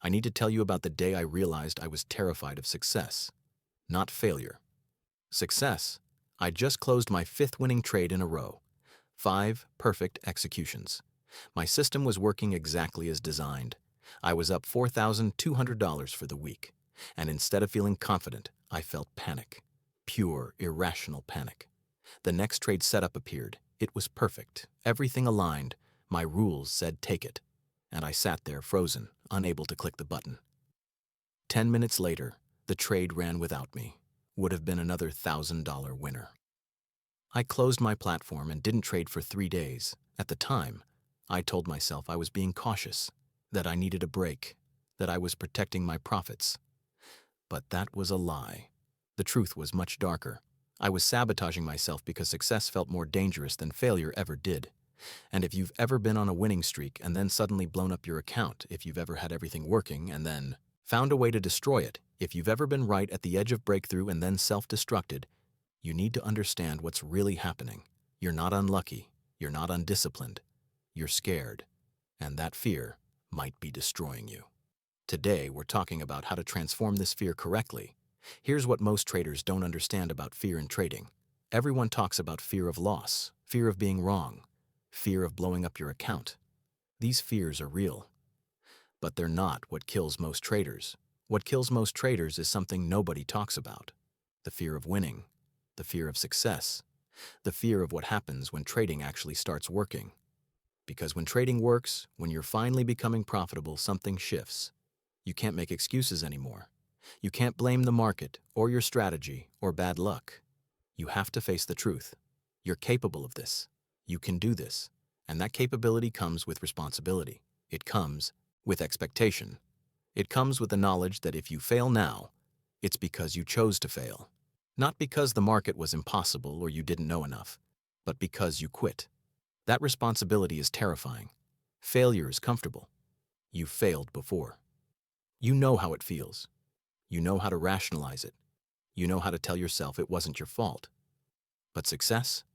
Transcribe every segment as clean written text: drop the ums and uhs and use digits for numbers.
I need to tell you about the day I realized I was terrified of success, not failure. Success. I just closed my fifth winning trade in a row. 5 perfect executions. My system was working exactly as designed. I was up $4,200 for the week. And instead of feeling confident, I felt panic. Pure, irrational panic. The next trade setup appeared. It was perfect. Everything aligned. My rules said take it. And I sat there frozen, unable to click the button. 10 minutes later, the trade ran without me. Would have been another $1,000 winner. I closed my platform and didn't trade for 3 days. At the time, I told myself I was being cautious, that I needed a break, that I was protecting my profits. But that was a lie. The truth was much darker. I was sabotaging myself because success felt more dangerous than failure ever did. And if you've ever been on a winning streak and then suddenly blown up your account, if you've ever had everything working and then found a way to destroy it, if you've ever been right at the edge of breakthrough and then self-destructed, you need to understand what's really happening. You're not unlucky. You're not undisciplined. You're scared. And that fear might be destroying you. Today, we're talking about how to transform this fear correctly. Here's what most traders don't understand about fear in trading. Everyone talks about fear of loss, fear of being wrong, fear of blowing up your account. These fears are real. But they're not what kills most traders. What kills most traders is something nobody talks about. The fear of winning, the fear of success, the fear of what happens when trading actually starts working. Because when trading works, when you're finally becoming profitable, something shifts. You can't make excuses anymore. You can't blame the market or your strategy or bad luck. You have to face the truth. You're capable of this. You can do this. And that capability comes with responsibility. It comes with expectation. It comes with the knowledge that if you fail now, it's because you chose to fail. Not because the market was impossible or you didn't know enough, but because you quit. That responsibility is terrifying. Failure is comfortable. You've failed before. You know how it feels. You know how to rationalize it. You know how to tell yourself it wasn't your fault. But success?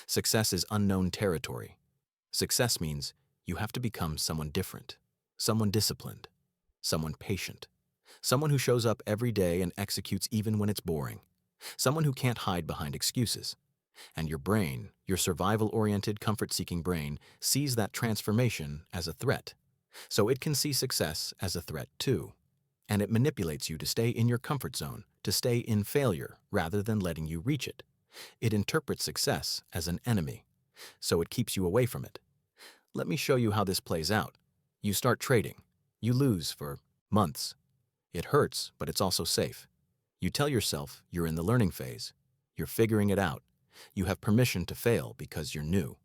Success is unknown territory. Success means you have to become someone different, someone disciplined, someone patient, someone who shows up every day and executes even when it's boring, someone who can't hide behind excuses. And your brain, your survival-oriented, comfort-seeking brain, sees that transformation as a threat. So it can see success as a threat too. And it manipulates you to stay in your comfort zone, to stay in failure rather than letting you reach it. It interprets success as an enemy, so it keeps you away from it. Let me show you how this plays out. You start trading. You lose for months. It hurts, but it's also safe. You tell yourself you're in the learning phase. You're figuring it out. You have permission to fail because you're new.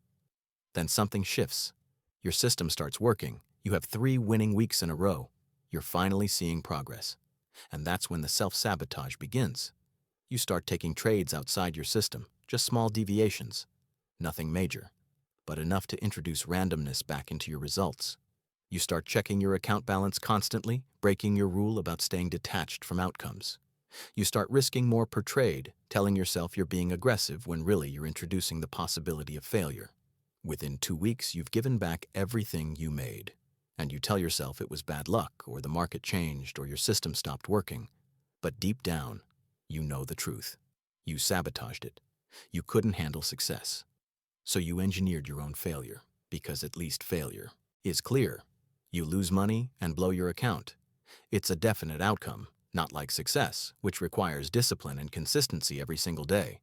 Then something shifts. Your system starts working. You have 3 winning weeks in a row. You're finally seeing progress. And that's when the self-sabotage begins. You start taking trades outside your system, just small deviations. Nothing major, but enough to introduce randomness back into your results. You start checking your account balance constantly, breaking your rule about staying detached from outcomes. You start risking more per trade, telling yourself you're being aggressive when really you're introducing the possibility of failure. Within 2 weeks, you've given back everything you made. And you tell yourself it was bad luck, or the market changed, or your system stopped working. But deep down, you know the truth. You sabotaged it. You couldn't handle success. So you engineered your own failure, because at least failure is clear. You lose money and blow your account. It's a definite outcome, not like success, which requires discipline and consistency every single day.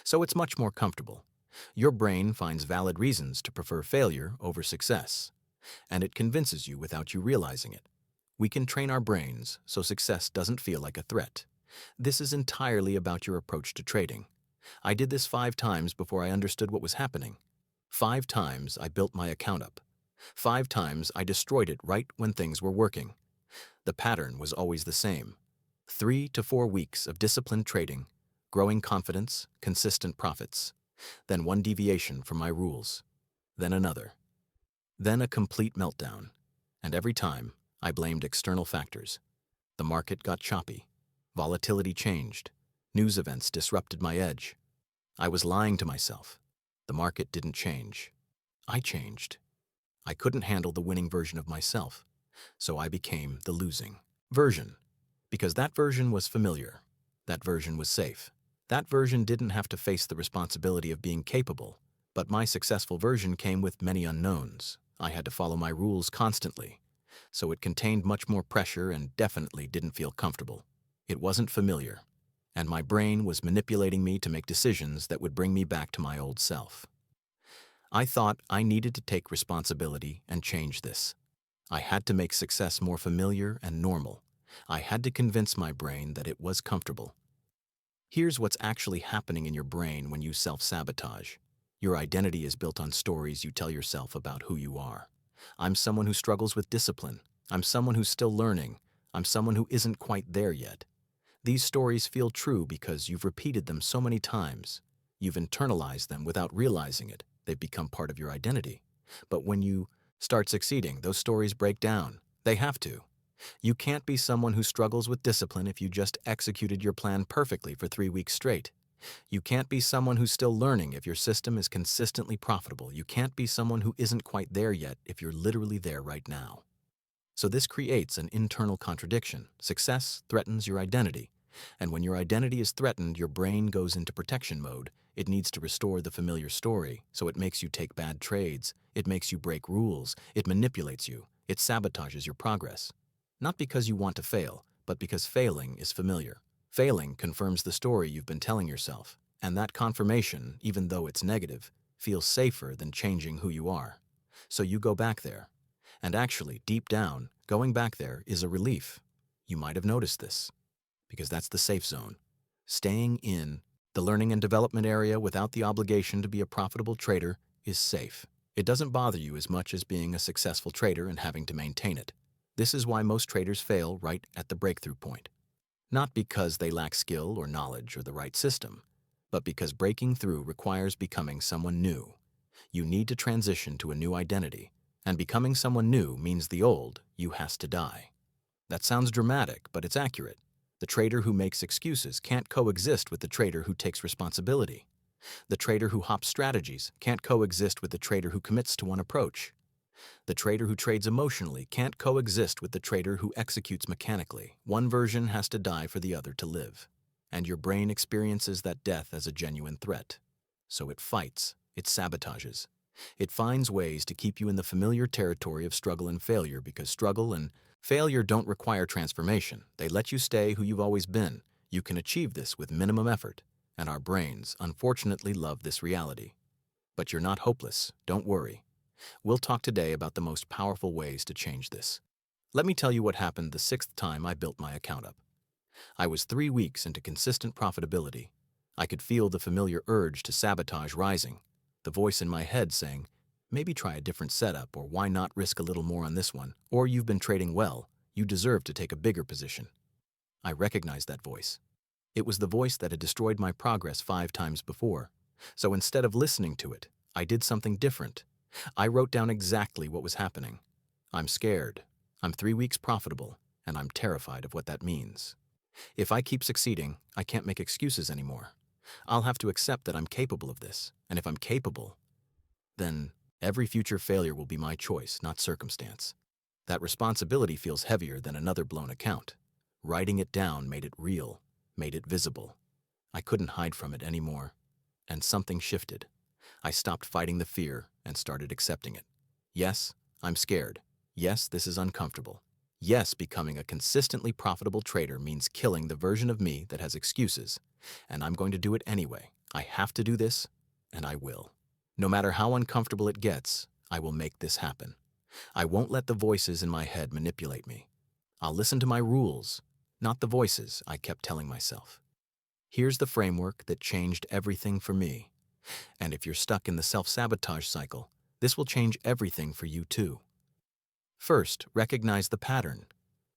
So it's much more comfortable. Your brain finds valid reasons to prefer failure over success. And it convinces you without you realizing it. We can train our brains so success doesn't feel like a threat. This is entirely about your approach to trading. I did this 5 times before I understood what was happening. 5 times I built my account up. 5 times I destroyed it right when things were working. The pattern was always the same. 3 to 4 weeks of disciplined trading, growing confidence, consistent profits. Then 1 deviation from my rules. Then another. Then a complete meltdown, and every time I blamed external factors. The market got choppy, volatility changed, news events disrupted my edge. I was lying to myself. The market didn't change. I changed. I couldn't handle the winning version of myself. So I became the losing version. Because that version was familiar. That version was safe. That version didn't have to face the responsibility of being capable. But my successful version came with many unknowns. I had to follow my rules constantly. So it contained much more pressure and definitely didn't feel comfortable. It wasn't familiar. And my brain was manipulating me to make decisions that would bring me back to my old self. I thought I needed to take responsibility and change this. I had to make success more familiar and normal. I had to convince my brain that it was comfortable. Here's what's actually happening in your brain when you self-sabotage. Your identity is built on stories you tell yourself about who you are. I'm someone who struggles with discipline. I'm someone who's still learning. I'm someone who isn't quite there yet. These stories feel true because you've repeated them so many times. You've internalized them without realizing it. They've become part of your identity. But when you start succeeding, those stories break down. They have to. You can't be someone who struggles with discipline if you just executed your plan perfectly for 3 weeks straight. You can't be someone who's still learning if your system is consistently profitable. You can't be someone who isn't quite there yet if you're literally there right now. So this creates an internal contradiction. Success threatens your identity. And when your identity is threatened, your brain goes into protection mode. It needs to restore the familiar story, so it makes you take bad trades. It makes you break rules. It manipulates you. It sabotages your progress. Not because you want to fail, but because failing is familiar. Failing confirms the story you've been telling yourself, and that confirmation, even though it's negative, feels safer than changing who you are. So you go back there. And actually, deep down, going back there is a relief. You might have noticed this, because that's the safe zone. Staying in the learning and development area without the obligation to be a profitable trader is safe. It doesn't bother you as much as being a successful trader and having to maintain it. This is why most traders fail right at the breakthrough point. Not because they lack skill or knowledge or the right system, but because breaking through requires becoming someone new. You need to transition to a new identity, and becoming someone new means the old you has to die. That sounds dramatic, but it's accurate. The trader who makes excuses can't coexist with the trader who takes responsibility. The trader who hops strategies can't coexist with the trader who commits to one approach. The trader who trades emotionally can't coexist with the trader who executes mechanically. One version has to die for the other to live. And your brain experiences that death as a genuine threat. So it fights, it sabotages. It finds ways to keep you in the familiar territory of struggle and failure because struggle and failure don't require transformation. They let you stay who you've always been. You can achieve this with minimum effort. And our brains, unfortunately, love this reality. But you're not hopeless. Don't worry. We'll talk today about the most powerful ways to change this. Let me tell you what happened the 6th time I built my account up. I was 3 weeks into consistent profitability. I could feel the familiar urge to sabotage rising, the voice in my head saying, maybe try a different setup, or why not risk a little more on this one, or you've been trading well, you deserve to take a bigger position. I recognized that voice. It was the voice that had destroyed my progress 5 times before. So instead of listening to it, I did something different. I wrote down exactly what was happening. I'm scared. I'm 3 weeks profitable, and I'm terrified of what that means. If I keep succeeding, I can't make excuses anymore. I'll have to accept that I'm capable of this, and if I'm capable, then every future failure will be my choice, not circumstance. That responsibility feels heavier than another blown account. Writing it down made it real, made it visible. I couldn't hide from it anymore, and something shifted. I stopped fighting the fear and started accepting it. Yes, I'm scared. Yes, this is uncomfortable. Yes, becoming a consistently profitable trader means killing the version of me that has excuses, and I'm going to do it anyway. I have to do this, and I will. No matter how uncomfortable it gets, I will make this happen. I won't let the voices in my head manipulate me. I'll listen to my rules, not the voices I kept telling myself. Here's the framework that changed everything for me. And if you're stuck in the self-sabotage cycle, this will change everything for you too. First, recognize the pattern.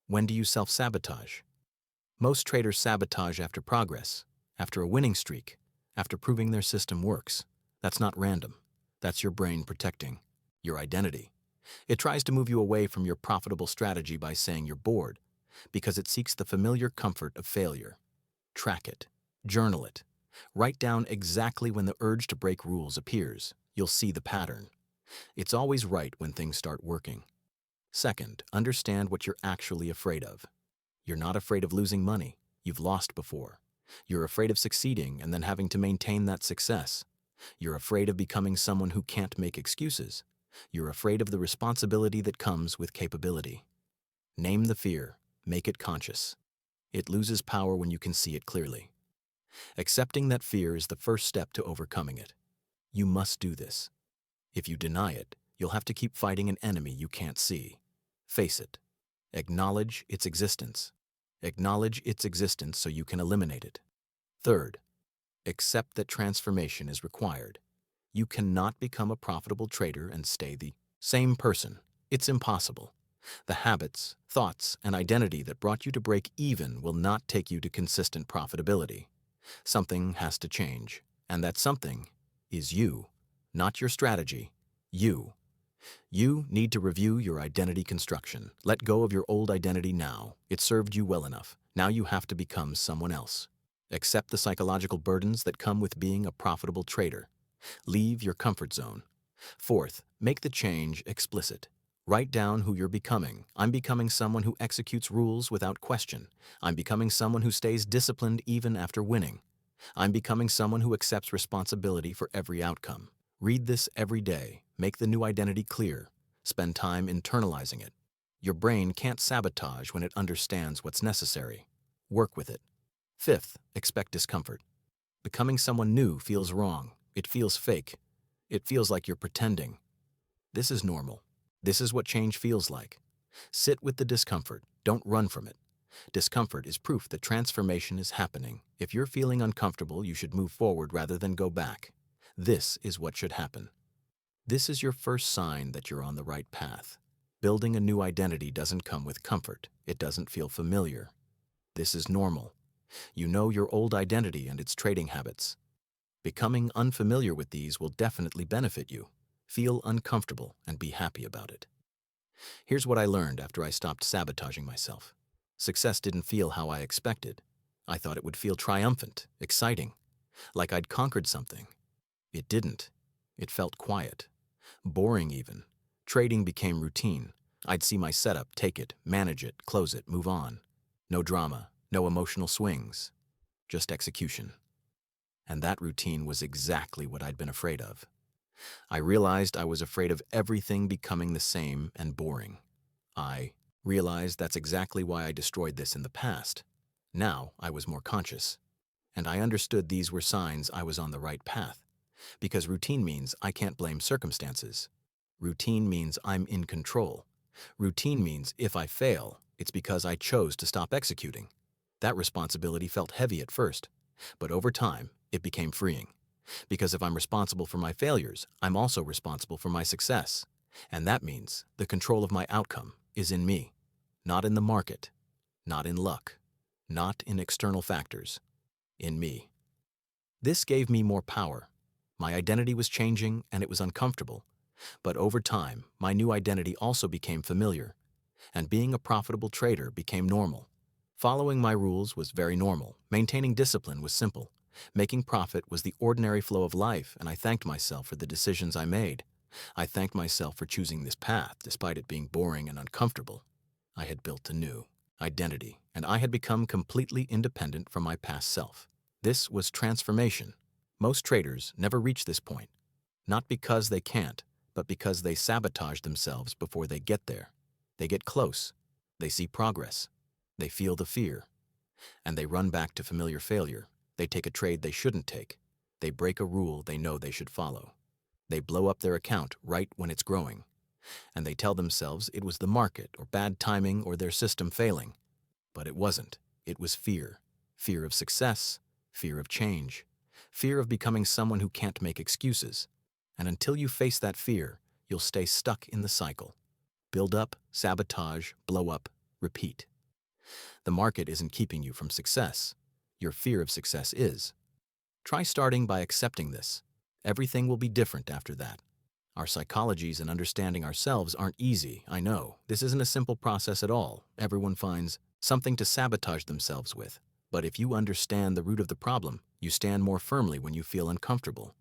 When do you self-sabotage? Most traders sabotage after progress, after a winning streak, after proving their system works. That's not random. That's your brain protecting your identity. It tries to move you away from your profitable strategy by saying you're bored, because it seeks the familiar comfort of failure. Track it. Journal it. Write down exactly when the urge to break rules appears. You'll see the pattern. It's always right when things start working. Second, understand what you're actually afraid of. You're not afraid of losing money. You've lost before. You're afraid of succeeding and then having to maintain that success. You're afraid of becoming someone who can't make excuses. You're afraid of the responsibility that comes with capability. Name the fear. Make it conscious. It loses power when you can see it clearly. Accepting that fear is the first step to overcoming it. You must do this. If you deny it, you'll have to keep fighting an enemy you can't see. Face it. Acknowledge its existence. Acknowledge its existence so you can eliminate it. Third, accept that transformation is required. You cannot become a profitable trader and stay the same person. It's impossible. The habits, thoughts, and identity that brought you to break even will not take you to consistent profitability. Something has to change, and that something is you, not your strategy. You. You need to review your identity construction. Let go of your old identity now. It served you well enough. Now you have to become someone else. Accept the psychological burdens that come with being a profitable trader. Leave your comfort zone. Fourth, make the change explicit. Write down who you're becoming. I'm becoming someone who executes rules without question. I'm becoming someone who stays disciplined even after winning. I'm becoming someone who accepts responsibility for every outcome. Read this every day. Make the new identity clear. Spend time internalizing it. Your brain can't sabotage when it understands what's necessary. Work with it. Fifth, expect discomfort. Becoming someone new feels wrong. It feels fake. It feels like you're pretending. This is normal. This is what change feels like. Sit with the discomfort. Don't run from it. Discomfort is proof that transformation is happening. If you're feeling uncomfortable, you should move forward rather than go back. This is what should happen. This is your first sign that you're on the right path. Building a new identity doesn't come with comfort. It doesn't feel familiar. This is normal. You know your old identity and its trading habits. Becoming unfamiliar with these will definitely benefit you. Feel uncomfortable and be happy about it. Here's what I learned after I stopped sabotaging myself. Success didn't feel how I expected. I thought it would feel triumphant, exciting, like I'd conquered something. It didn't. It felt quiet. Boring even. Trading became routine. I'd see my setup, take it, manage it, close it, move on. No drama, no emotional swings, just execution. And that routine was exactly what I'd been afraid of. I realized I was afraid of everything becoming the same and boring. I realized that's exactly why I destroyed this in the past. Now I was more conscious. And I understood these were signs I was on the right path. Because routine means I can't blame circumstances. Routine means I'm in control. Routine means if I fail, it's because I chose to stop executing. That responsibility felt heavy at first, but over time, it became freeing. Because if I'm responsible for my failures, I'm also responsible for my success. And that means the control of my outcome is in me, not in the market, not in luck, not in external factors, in me. This gave me more power. My identity was changing and it was uncomfortable. But over time, my new identity also became familiar, and being a profitable trader became normal. Following my rules was very normal. Maintaining discipline was simple. Making profit was the ordinary flow of life, and I thanked myself for the decisions I made. I thanked myself for choosing this path, despite it being boring and uncomfortable. I had built a new identity, and I had become completely independent from my past self. This was transformation. Most traders never reach this point, not because they can't, but because they sabotage themselves before they get there. They get close, they see progress, they feel the fear, and they run back to familiar failure. They take a trade they shouldn't take. They break a rule they know they should follow. They blow up their account right when it's growing. And they tell themselves it was the market or bad timing or their system failing. But it wasn't. It was fear. Fear of success, fear of change, fear of becoming someone who can't make excuses. And until you face that fear, you'll stay stuck in the cycle. Build up, sabotage, blow up, repeat. The market isn't keeping you from success. Your fear of success is. Try starting by accepting this. Everything will be different after that. Our psychologies and understanding ourselves aren't easy, I know. This isn't a simple process at all. Everyone finds something to sabotage themselves with. But if you understand the root of the problem, you stand more firmly when you feel uncomfortable.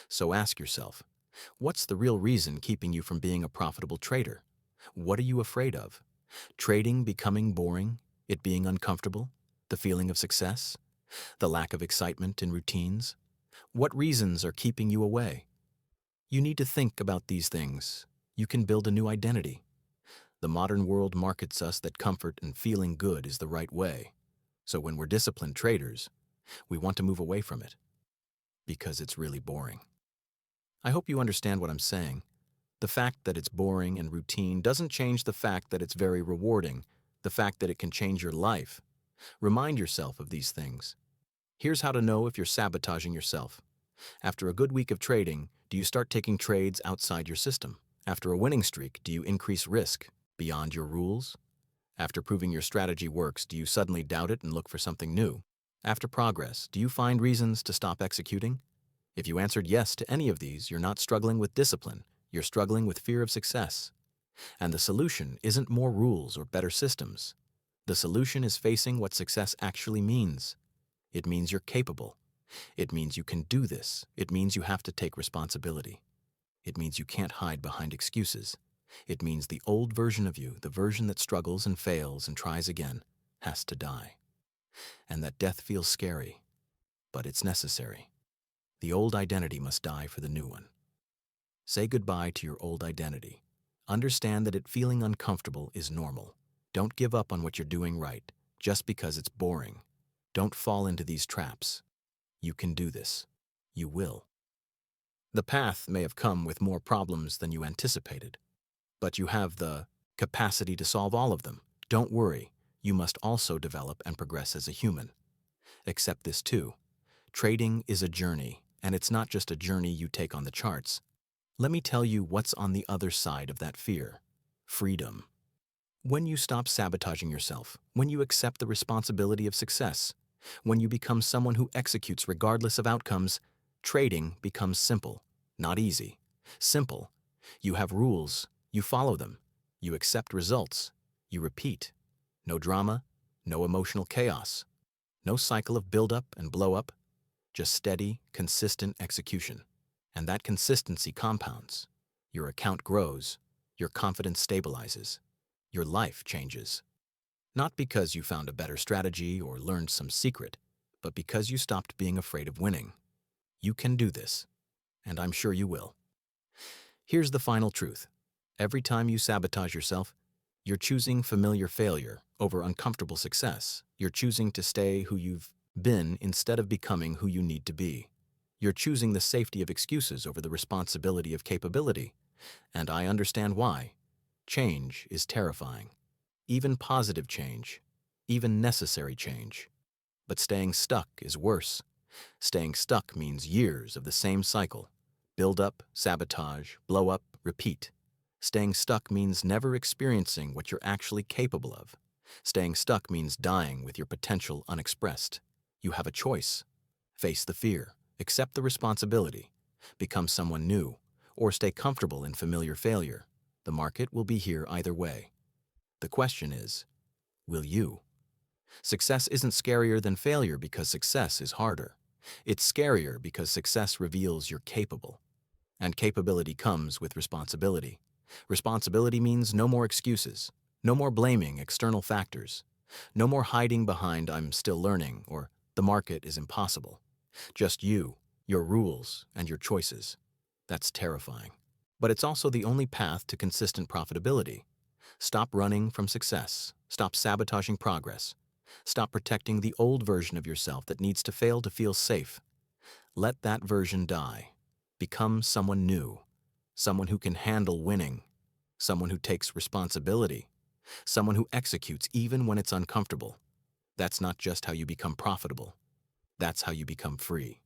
So ask yourself, what's the real reason keeping you from being a profitable trader? What are you afraid of? Trading becoming boring? It being uncomfortable? The feeling of success? The lack of excitement in routines? What reasons are keeping you away? You need to think about these things. You can build a new identity. The modern world markets us that comfort and feeling good is the right way. So when we're disciplined traders, we want to move away from it because it's really boring. I hope you understand what I'm saying. The fact that it's boring and routine doesn't change the fact that it's very rewarding, the fact that it can change your life. Remind yourself of these things. Here's how to know if you're sabotaging yourself. After a good week of trading, do you start taking trades outside your system? After a winning streak, do you increase risk beyond your rules? After proving your strategy works, do you suddenly doubt it and look for something new? After progress, do you find reasons to stop executing? If you answered yes to any of these, you're not struggling with discipline, you're struggling with fear of success. And the solution isn't more rules or better systems. The solution is facing what success actually means. It means you're capable. It means you can do this. It means you have to take responsibility. It means you can't hide behind excuses. It means the old version of you, the version that struggles and fails and tries again, has to die. And that death feels scary, but it's necessary. The old identity must die for the new one. Say goodbye to your old identity. Understand that it feeling uncomfortable is normal. Don't give up on what you're doing right just because it's boring. Don't fall into these traps. You can do this. You will. The path may have come with more problems than you anticipated, but you have the capacity to solve all of them. Don't worry, you must also develop and progress as a human. Accept this too. Trading is a journey, and it's not just a journey you take on the charts. Let me tell you what's on the other side of that fear. Freedom. When you stop sabotaging yourself, when you accept the responsibility of success, when you become someone who executes regardless of outcomes, trading becomes simple, not easy. Simple. You have rules, you follow them, you accept results, you repeat. No drama, no emotional chaos, no cycle of build-up and blow-up, just steady, consistent execution. And that consistency compounds. Your account grows, your confidence stabilizes, your life changes. Not because you found a better strategy or learned some secret, but because you stopped being afraid of winning. You can do this, and I'm sure you will. Here's the final truth. Every time you sabotage yourself, you're choosing familiar failure over uncomfortable success. You're choosing to stay who you've been instead of becoming who you need to be. You're choosing the safety of excuses over the responsibility of capability. And I understand why. Change is terrifying. Even positive change. Even necessary change. But staying stuck is worse. Staying stuck means years of the same cycle. Build up, sabotage, blow up, repeat. Staying stuck means never experiencing what you're actually capable of. Staying stuck means dying with your potential unexpressed. You have a choice. Face the fear. Accept the responsibility. Become someone new. Or stay comfortable in familiar failure. The market will be here either way. The question is, will you? Success isn't scarier than failure because success is harder. It's scarier because success reveals you're capable. And capability comes with responsibility. Responsibility means no more excuses, no more blaming external factors, no more hiding behind "I'm still learning" or "the market is impossible." Just you, your rules, and your choices. That's terrifying. But it's also the only path to consistent profitability. Stop running from success. Stop sabotaging progress. Stop protecting the old version of yourself that needs to fail to feel safe. Let that version die. Become someone new. Someone who can handle winning. Someone who takes responsibility. Someone who executes even when it's uncomfortable. That's not just how you become profitable. That's how you become free.